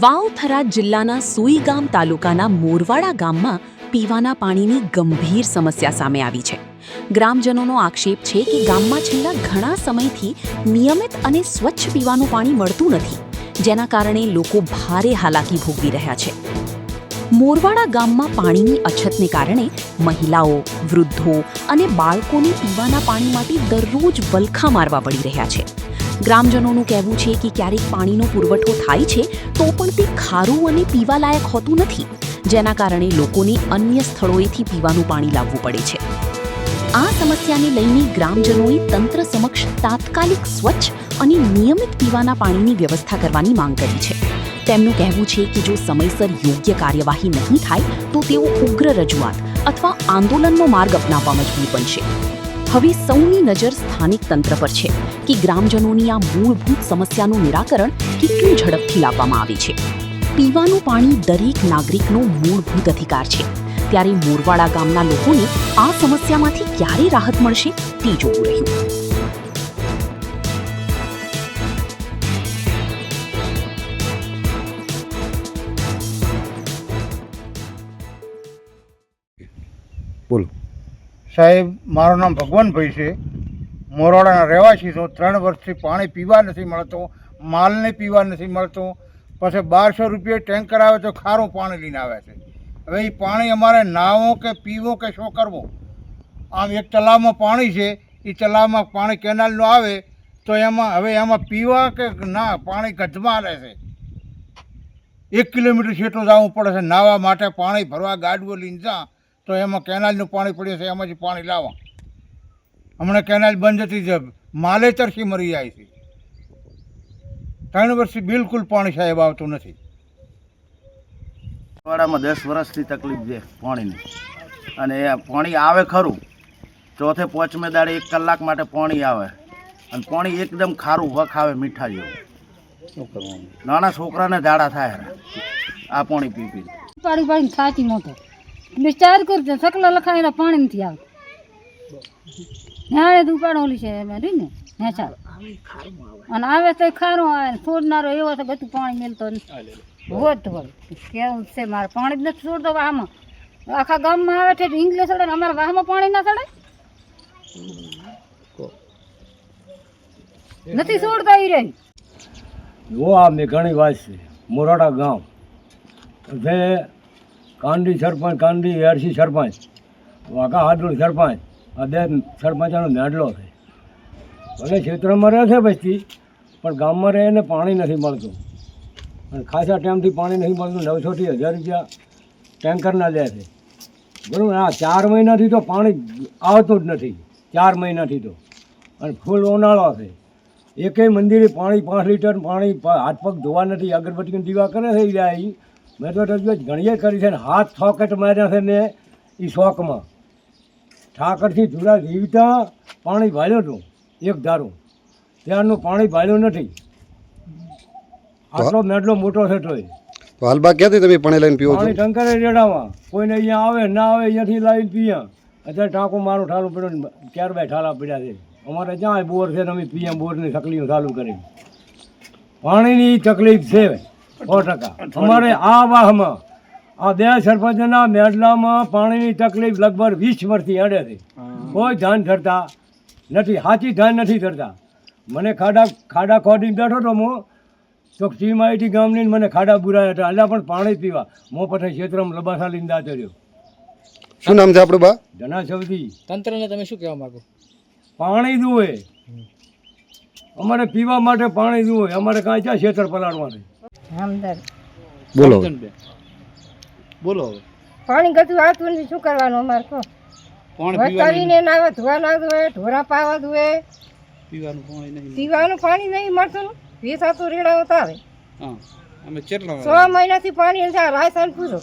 વાવથરા જિલ્લાના સુઈગામ તાલુકાના મોરવાડા ગામમાં પીવાના પાણીની ગંભીર સમસ્યા સામે આવી છે. ગ્રામજનોનો આક્ષેપ છે કે ગામમાં છેલ્લા ઘણા સમયથી નિયમિત અને સ્વચ્છ પીવાનું પાણી મળતું નથી, જેના કારણે લોકો ભારે હાલાકી ભોગવી રહ્યા છે. મોરવાડા ગામમાં પાણીની અછતને કારણે મહિલાઓ, વૃદ્ધો અને બાળકોને પીવાના પાણી માટે દરરોજ વલખા મારવા પડી રહ્યા છે. ગ્રામજનોનું કહેવું છે કે ક્યારેક પાણીનો પુરવઠો થાય છે તો પણ તે ખારું અને પીવાલાયક હોતું નથી, જેના કારણે લોકોને અન્ય સ્થળોએથી પીવાનું પાણી લાવવું પડે છે. આ સમસ્યાને લઈને ગ્રામજનોએ તંત્ર સમક્ષ તાત્કાલિક સ્વચ્છ અને નિયમિત પીવાના પાણીની વ્યવસ્થા કરવાની માંગ કરી છે. તેમનું કહેવું છે કે જો સમયસર યોગ્ય કાર્યવાહી નહીં થાય તો તેઓ ઉગ્ર રજૂઆત અથવા આંદોલનનો માર્ગ અપનાવવા મજબૂર બનશે. હવે સૌની નજર સ્થાનિક તંત્ર પર છે કે ગ્રામજનોની આ મૂળભૂત સમસ્યાનું નિરાકરણ કેટલું ઝડપથી લાવવામાં આવે છે. પીવાનું પાણી દરેક નાગરિકનો મૂળભૂત અધિકાર છે, ત્યારે મોરવાડા ગામના લોકોને આ સમસ્યામાંથી ક્યારે રાહત મળશે તે જોવું રહ્યું. બોલો સાહેબ, મારું નામ ભગવાનભાઈ છે. મોરવાડાના રહેવાસી છું. 3 વર્ષથી પાણી પીવા નથી મળતો, માલને પીવા નથી મળતું. પછી 1200 રૂપિયા ટેન્કર આવે તો ખારું પાણી લઈને આવે છે. હવે એ પાણી અમારે નાહવું કે પીવું કે શું કરવું? આમ એક તલાવમાં પાણી છે, એ તલાવમાં પાણી કેનાલનું આવે તો એમાં પીવા કે ના પાણી ગંધમાં રહે છે. 1 કિલોમીટર છેટું જવું પડે છે નાહવા માટે. પાણી ભરવા ગાડવો લઈને જા તો એમાં કેનાલનું પાણી પડ્યું છે, એમાંથી પાણી લાવવા. હમણાં કેનાલ બંધ હતી, જ માલે તરસી મરી જાય છે. 3 વર્ષથી બિલકુલ પાણી સાહેબ આવતું નથી. વાડામાં 10 વર્ષથી તકલીફ છે પાણીની, અને પાણી આવે ખરું, ચોથે પાંચમે દાડે 1 કલાક માટે પાણી આવે, અને પાણી એકદમ ખારું વખાવે મીઠા જેવું. નાના છોકરાને ઝાડા થાય આ પાણી પી પી. પાણી ખાતી મોટો ચાર કરતો સકલા લખાયેલા પાણી નથી આવતું. નાળે તું ઉપાડો ઓલી છે એમાં રહી ને હેસાર અને આવે તો ખારું આવે. છોડનારો એવો તો બધું પાણી મેળતો નથી. હોત વળે કેવું છે મારે પાણી જ નથી છોડતો. વાહમાં આખા ગામમાં આવે છે ઇંગ્લિશ ચડે, અમારા વાહમાં પાણી ના ચડે નથી છોડતા. એ રહી જો આ મેઘાણી વાત છે. મોરાડા ગામ જે કાંડી સરપંચ, કાંડી એરસી સરપંચ, વાઘા હાડુલ સરપંચ, આ 2 સરપંચનો મેડલો છે. ભલે ક્ષેત્રમાં રહે છે બસ્તી, પણ ગામમાં રહે એને પાણી નથી મળતું. અને ખાસા ટાઈમથી પાણી નથી મળતું. 900 થી 1000 રૂપિયા ટેન્કરના લે છે, બરાબર. આ 4 મહિનાથી તો પાણી આવતું જ નથી. 4 મહિનાથી તો, અને ફૂલ ઉનાળો છે. એકેય મંદિરે પાણી 5 લીટર પાણી હાથ પગ ધોવા નથી. અગરબત્તીનો દીવા કરે છે જાય. મેં તો રજૂઆત ઘણીએ કરી છે ને હાથ થોકેટ માર્યા છે મેં. એ શોખમાં ઠાકરથી જુદા જીવતા પાણી ભાળ્યું હતું એક ધારું, ત્યારનું પાણી ભાળ્યું નથી. આટલો મેડલો મોટો છે તોય તો હાલબા ક્યાંથી તમે પાણી લઈને પીવો છો? પાણી ટંકરે રેડામાં કોઈને અહીંયા આવે ના આવે અહીંયાથી લાવીને પીયા. અત્યારે ટાંકો મારું ઠાલું પડ્યું ને 4 ઠાલા પડ્યા છે. અમારે જ્યાં બોર છે ને અમે પીએમ બોરની તકલીફ ચાલુ કરી. પાણીની તકલીફ છે 100%. અમારે આ વાહમાં આ 2 સરપંચના મેડલામાં પાણીની તકલીફ લગભગ 20 વર્ષથી અડે છે. કોઈ ધ્યાન ધરતા નથી, સાચી ધ્યાન નથી ધરતા. મને ખાડા ખોદીને બેઠો હતો હું તો સીમાઈટી ગામની મને ખાડા બુરાયા હતા. એટલે પણ પાણી પીવા મો પછી ક્ષેત્રમાં લબાસા લઈને દાતો રહ્યો. શું નામ છે આપણું બા? ધના સૌથી. તંત્રને તમે શું કહેવા માંગો? પાણી જુએ અમારે પીવા માટે, પાણી જુએ અમારે. કાંઈ ક્યાં ક્ષેત્ર પલાળવાનું? બોલો બોલો. પાણી ગતું આવતું નથી, શું કરવાનું અમારે? કહો કરીને નાવા ધોવા ના ધોવે, ઢોરા પાવા ધોવે, પીવાનું પાણી નહીં મળતું. વેસાતું રેડાવો તારે 6 મહિનાથી પાણી નથી. રાયસાન પૂછો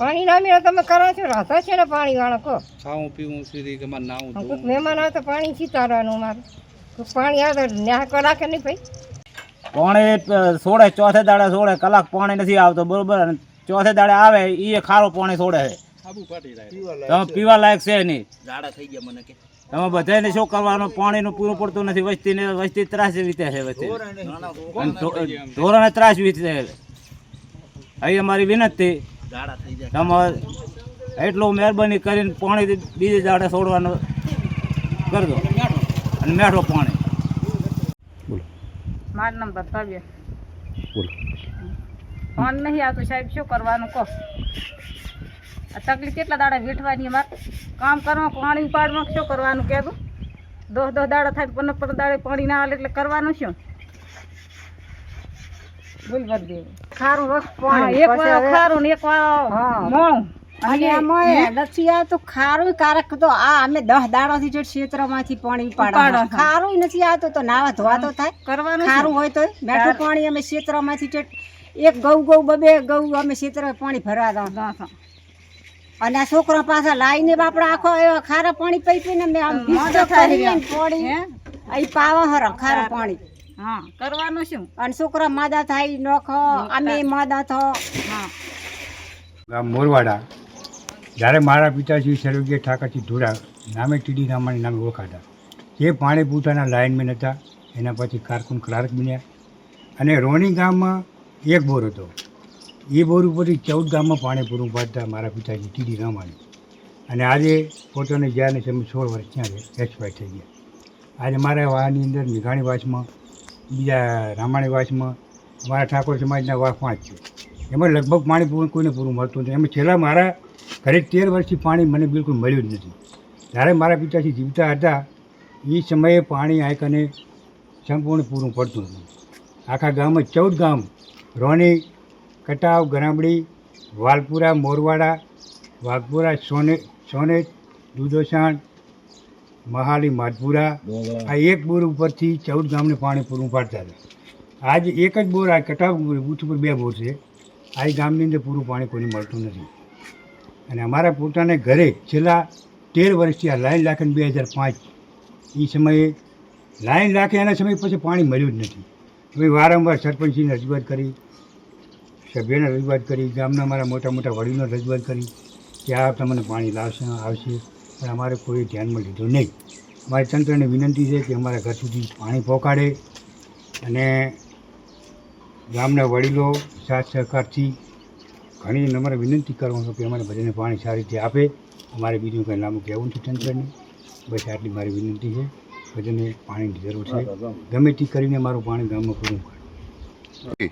પાણી ના મેળો તમે કરો છો. રાધા છે ને પાણી વાળો. કહો ખાવું પીવું સુધી કે મારે નાવું ધોવું. મહેમાન આવે તો પાણી ચીતાડવાનું અમારે. પાણી આવે તો ન્યા રાખે નહીં ભાઈ. પાણી છોડે, ચોથે દાડે છોડે, કલાક પાણી નથી આવતો, બરોબર. અને ચોથે દાડે આવે એ ખારું પાણી છોડે છે, પીવા લાયક છે નહીં. ઝાડા થઈ ગયા મને કે તમે બધાને શું કરવાનું, પાણીનું પૂરું પડતું નથી, વસ્તી ત્રાસ વીતે છે, વસ્તી ધોરણે ત્રાસ વીતે. અહીં અમારી વિનંતી, તમે એટલું મહેરબાની કરીને પાણી બીજે દાડે છોડવાનું કરજો, અને મેઠું પાણી. મારું નામ ભરતાવ્ય. બોલો. ફોન નહીં આવતું સાહેબ, શું કરવાનું કહો? આ તકલીફ કેટલા દાડા વેઠવાની અમારે, કામ કરવાનું, પાણી ઉપાડવાનું, શું કરવાનું કહેતું? 10 દાડા થાય, 15 દાડે પાણી ના આવે એટલે કરવાનું શું? બોલ ભરદેવ. ખારું એક વાર ખારું ને એક વાર મોણું. અને આમાં નથી આવતું ખારું કારક તો આ અમે 10 દાડાથી જે ક્ષેત્રમાંથી પાણી ઉપાડો, ખારું નથી આવતું તો નાવા ધોવા તો થાય, કરવાનું ખારું હોય તો મેઠું પાણી અમે ક્ષેત્રમાંથી જે એક ગૌ બબે ગૌ અમે ક્ષેત્ર પાણી ભરવા દો. અને આ છોકરા પાછા લાઈને બાપડા આખો એવા ખારા પાણી પી પીને અમે આમ પાણી અહીં પાવા હર ખારા પાણી. હા, કરવાનું શું? અને છોકરા માદા થાય નોખો, અમે માદા થો. હા. ગામ મોરવાડા. જ્યારે મારા પિતાશ્રી સર્વજ્ઞ ઠાકરજી ધોરા નામે ટીડી રામાણી નામે ઓળખાતા, જે પાણી પૂરતાના લાઇનમેન હતા, એના પછી કારકુન ક્લાર્ક બન્યા. અને રોણી ગામમાં એક બોર હતો, એ બોર ઉપરથી 14 ગામમાં પાણી પૂરું પાડતા મારા પિતાજી ટીડી રામાણી. અને આજે પોતાને જ્યાં તમે 16 વર્ષ ત્યાં એક્સપાયર થઈ ગયા. આજે મારા વાળની અંદર મેઘાણી વાસમાં, બીજા રામાણી વાસમાં, અમારા ઠાકોર સમાજના વાસ 5 છે. એમાં લગભગ પાણી કોઈને પૂરું મળતું નથી. એમાં છેલ્લા મારા ઘરે 13 વર્ષથી પાણી મને બિલકુલ મળ્યું જ નથી. જ્યારે મારા પિતાજી જીવતા હતા એ સમયે પાણી આ કને સંપૂર્ણ પૂરું પડતું હતું. આખા ગામમાં 14 ગામ, રોણી, કટાવ, ગરામડી, વાલપુરા, મોરવાડા, વાઘપુરા, સોનેટ, દુધોસાણ, મહાલી, માધપુરા, આ એક બોર ઉપરથી 14 ગામને પાણી પૂરું પાડતા હતા. આજે એક જ બોર, આ કટાવ બૂથ ઉપર 2 બોર છે. આ ગામની અંદર પૂરું પાણી કોઈને મળતું નથી. અને અમારા પોતાને ઘરે છેલ્લા 13 વર્ષથી આ લાઈન રાખીને 2005 એ સમયે લાઈન રાખે એના સમય પછી પાણી મળ્યું જ નથી. અમે વારંવાર સરપંચની રજૂઆત કરી, સભ્યને રજૂઆત કરી, ગામના અમારા મોટા મોટા વડીલોને રજૂઆત કરી કે આ તમને પાણી આવશે, પણ અમારે કોઈ ધ્યાનમાં લીધું નહીં. અમારી તંત્રને વિનંતી છે કે અમારા ઘર સુધી પાણી પહોંચાડે અને ગામના વડીલો સાથ સહકારથી ઘણી નમ્ર વિનંતી કરવાનું કે અમારે બધાને પાણી સારી રીતે આપે. અમારે બીજું કંઈ લાંબુ કહેવું નથી તંત્રને. બસ આટલી મારી વિનંતી છે. બધાને પાણીની જરૂર છે, ગમે તે કરીને મારું પાણી ગામમાં પૂરું પાડે.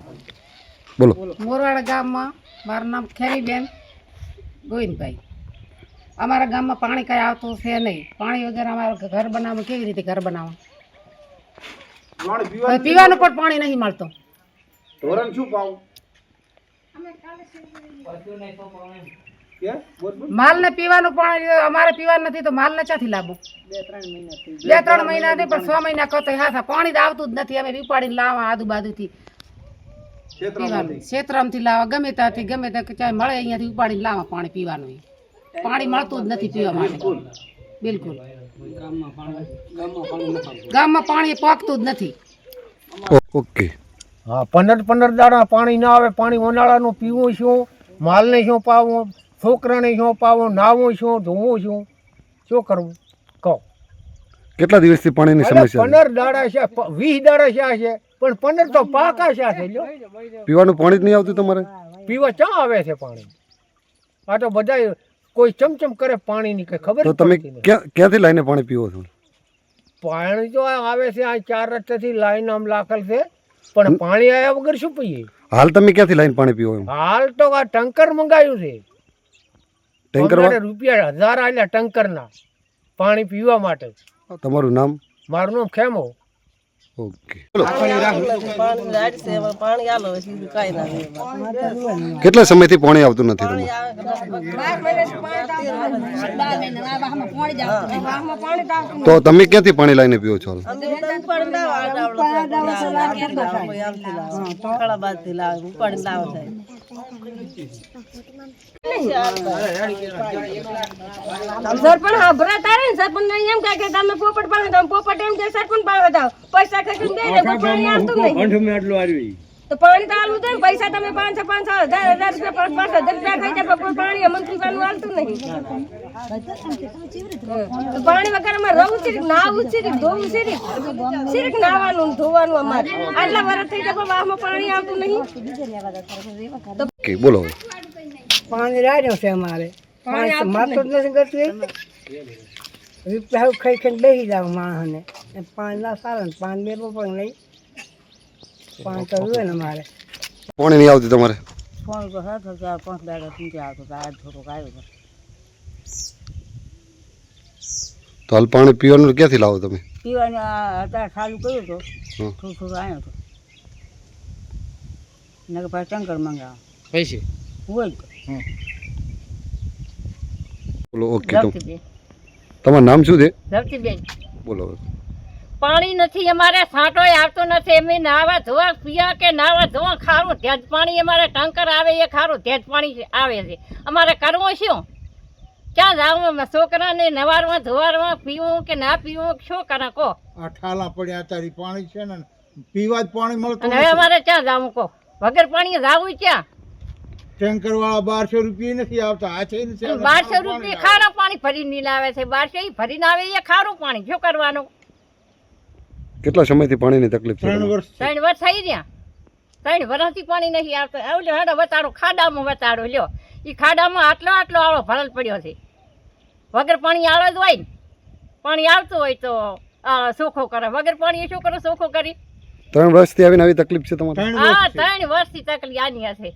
બોલો. મોરવાડા ગામમાં મારું નામ ખેરીબેન ગોવિંદભાઈ. અમારા ગામમાં પાણી કાંઈ આવતું છે નહીં. પાણી વગર અમારે ઘર બનાવવું, કેવી રીતે ઘર બનાવવું? પીવાનું પણ પાણી નહીં મળતું. ધોરણ શું પાવું? માલને પીવાનું પાણી અમારે પીવાનું નથી તો માલને ક્યાંથી લાવવું? 2-3 મહિનાથી, પણ 6 મહિના કહો તો હા, પાણી તો આવતું જ નથી. અમે ઉપાડીને લાવવા આજુબાજુથી, ક્ષેત્રમથી લાવવા, ગમે ત્યાંથી, ગમે ત્યાં ચાહે મળે અહીંયાથી ઉપાડીને લાવવા પાણી પીવાનું. પાણી મળતું જ નથી પીવા માટે, બિલકુલ. ગામમાં પાણી પાકતું જ નથી. ઓકે. હા, 15 દાડા પાણી ના આવે. પાણી ઉનાળાનું પીવું શું, માલને શું પાવું, છોકરાને શું પાવું, નાવું શું, ધોવું શું કરવું કહો? કેટલા દિવસથી પાણીની સમસ્યા 15 દાડા છે, 20 દાડા છે, પણ 15 તો પાકા છે. પીવાનું પાણી જ નહીં આવતું તમારે? પીવા ક્યાં આવે છે પાણી? આ તો બધા કોઈ ચમચમ કરે પાણીની કઈ ખબર. તો તમે ક્યાંથી લાઈને પાણી પીવો છો? પાણી તો આવે છે આ 4 રસ્તેથી લાઈન આમ લાખેલ છે, પણ પાણી આવ્યા વગર શું પીએ? હાલ તમે ક્યાંથી લાઈન પાણી પીવો? હાલ તો આ ટંકર મંગાવ્યું છે. ટેન્કર રૂપિયા 1000 આલ્યા ટંકરના પાણી પીવા માટે. તમારું નામ? મારું નામ ખેમો. ઓકે. કેટલા સમયથી પાણી આવતું નથી તમને? તો તમે ક્યાંથી પાણી લાવીને પીવો છો? સરપંચ હાભરા તારે ને સરપંચ એમ કહે કે તમે પોપટ પાડો, તમે પોપટ એમ કે સરપંચ પાડો દાવ, પૈસા કઈ દે ને પાણી આવતું નહીં. તો પાણી તો આલું દે, પૈસા તમે 500-500 1000 રૂપિયા 5,000 રૂપિયા ખાઈ જાય, પાણી મંત્રી પાનું આલતું નહીં. પાણી વગર અમારે રહું છે નાવું છે ધોવું છે સિર્ફ નાવાનું ને ધોવાનું અમારે આટલા વર્ષ થઈ ગયા પણ આમાં પાણી આવતું નહીં. ઓકે બોલો હવે. પાણી રાડ્યો છે અમારે પાણી માથું જ નથી કરતું ખાઈ ખાઈને બેસી જાવ માણસને પાણી ના સારા ને પાણી લેવું પણ નહીં પાણી તો જોઈએ ને મારે પાણી નહીં આવતી તમારે? ફોન તો હતો 4-5 દાડા સુધી આવતો તો આજ થોડોક આવ્યો. તો હાલ પાણી પીવાનું ક્યાંથી લાવો તમે? પીવાની અત્યારે ચાલુ કર્યું તો હં. થોડું થોડું આવ્યો હતો નકર પાછું ટંકર મંગાવો પૈસે હોય તો બોલો. ઓકે રફતીબેન તમારું નામ શું છે? રફતીબેન બોલો હવે. પાણી નથી અમારે છાંટોય આવતો નથી અમે નાવા ધોવા પીવા કે નાવા ધોવા ખારું તેજ પાણી અમારે ટંકર આવે એ ખારું તેજ પાણી આવે છે અમારે કરવું શું ક્યાં જાવું છોકરાને નવારવા ધોવારવા પીવું કે ના પીવું શું કરે કહો આ ઠાલા પડ્યા તારી પાણી છે ને પીવા જ પાણી મળતું અને હવે અમારે ક્યાં જાવું કહો વગર પાણી જાવું ક્યાં ટેન્કર વાળા 1200 રૂપિયા નથી આવતા હાથે નથી આવતા. 1200 રૂપિયા ખારા પાણી ભરીને લાવે છે 1200 ઈ ભરીને આવે એ ખારું પાણી શું કરવાનું કેટલા સમયથી પાણીની તકલીફ છે 3 તમને? વર્ષ 3 વર્ષ થઈ ગયા 3 વર્ષથી પાણી નથી આવતું આવજો હેડો વતાડો ખાડામાં વતાડો લ્યો એ ખાડામાં આટલો આવો ભરેલ પડ્યો છે વગર પાણી આવે જ હોય ને પાણી આવતું હોય તો સોખો કરે વગર પાણી શું કરે સોખો કરી 3 વર્ષથી આવીને આવી તકલીફ છે તમારે? 3 હા વર્ષ 3 વર્ષથી તકલીફ આની હશે